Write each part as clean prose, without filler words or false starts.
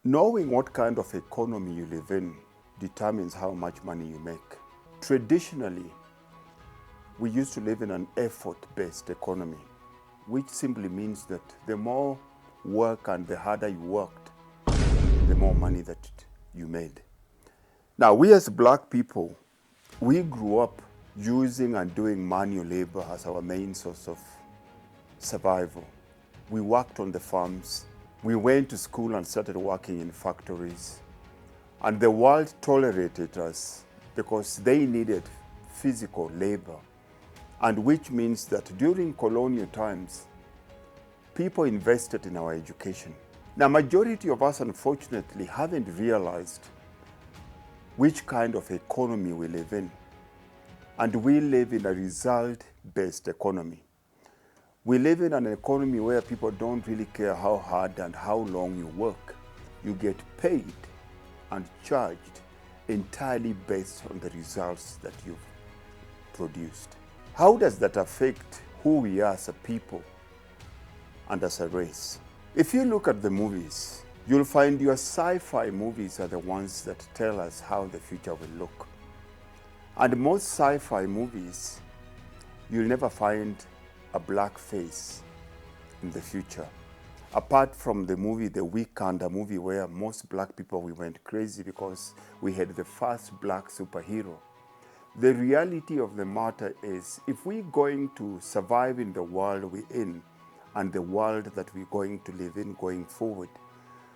Knowing what kind of economy you live in determines how much money you make. Traditionally, we used to live in an effort-based economy, which simply means that the more work and the harder you worked, the more money that you made. Now, we as black people, we grew up using and doing manual labor as our main source of survival. We worked on the farms. We went to school and started working in factories. And the world tolerated us because they needed physical labor. And which means that during colonial times, people invested in our education. Now, majority of us, unfortunately, haven't realized which kind of economy we live in. And we live in a result-based economy. We live in an economy where people don't really care how hard and how long you work. You get paid and charged entirely based on the results that you've produced. How does that affect who we are as a people and as a race? If you look at the movies, you'll find your sci-fi movies are the ones that tell us how the future will look. And most sci-fi movies, you'll never find a black face in the future. Apart from the movie The Weeknd, a movie where most black people, we went crazy because we had the first black superhero. The reality of the matter is, if we're going to survive in the world we're in and the world that we're going to live in going forward,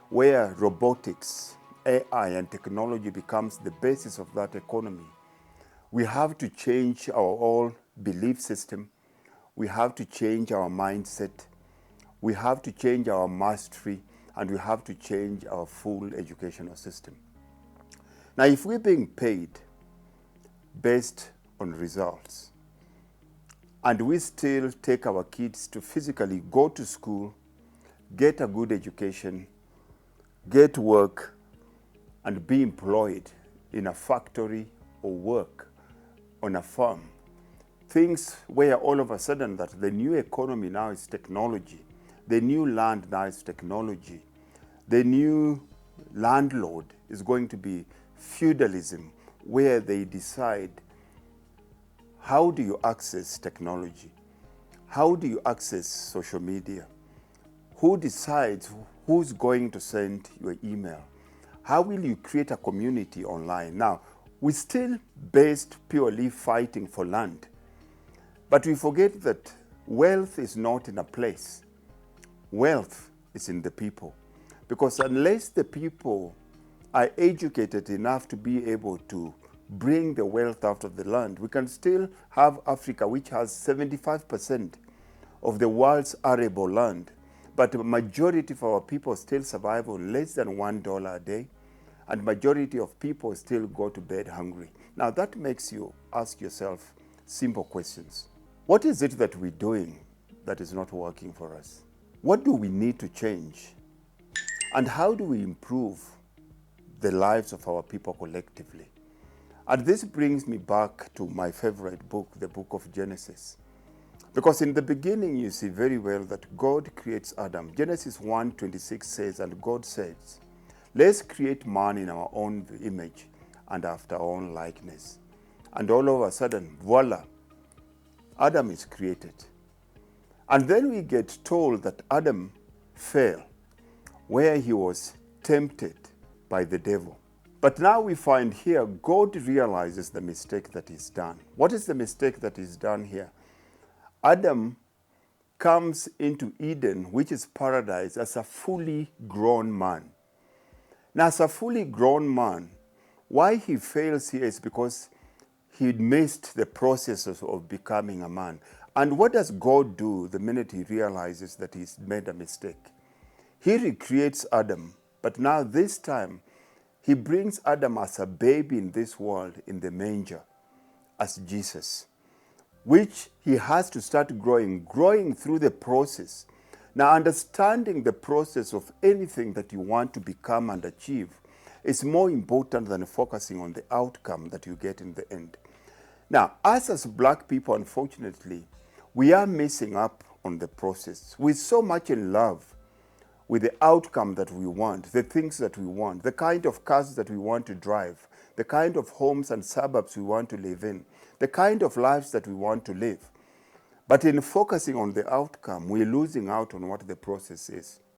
where robotics, AI, and technology becomes the basis of that economy, we have to change our whole belief system. We have to change our mindset. We have to change our mastery, and we have to change our full educational system. Now, if we're being paid based on results, and we still take our kids to physically go to school, get a good education, get work, and be employed in a factory or work on a farm, things where all of a sudden that the new economy now is technology, the new land now is technology, the new landlord is going to be feudalism, where they decide how do you access technology, how do you access social media, who decides who's going to send your email, how will you create a community online. Now, we're still based purely fighting for land. But we forget that wealth is not in a place. Wealth is in the people. Because unless the people are educated enough to be able to bring the wealth out of the land, we can still have Africa, which has 75% of the world's arable land. But the majority of our people still survive on less than $1 a day, and majority of people still go to bed hungry. Now that makes you ask yourself simple questions. What is it that we're doing that is not working for us? What do we need to change? And how do we improve the lives of our people collectively? And this brings me back to my favorite book, the book of Genesis. Because in the beginning, you see very well that God creates Adam. Genesis 1:26 says, and God says, let's create man in our own image and after our own likeness. And all of a sudden, voila, Adam is created. And then we get told that Adam fell, where he was tempted by the devil. But now we find here, God realizes the mistake that is done. What is the mistake that is done here? Adam comes into Eden, which is paradise, as a fully grown man. Now, as a fully grown man, why he fails here is because he missed the processes of becoming a man. And what does God do the minute he realizes that he's made a mistake? He recreates Adam, but now this time, he brings Adam as a baby in this world, in the manger, as Jesus, which he has to start growing through the process. Now, understanding the process of anything that you want to become and achieve is more important than focusing on the outcome that you get in the end. Now, us as black people, unfortunately, we are missing up on the process. We're so much in love with the outcome that we want, the things that we want, the kind of cars that we want to drive, the kind of homes and suburbs we want to live in, the kind of lives that we want to live. But in focusing on the outcome, we're losing out on what the process is.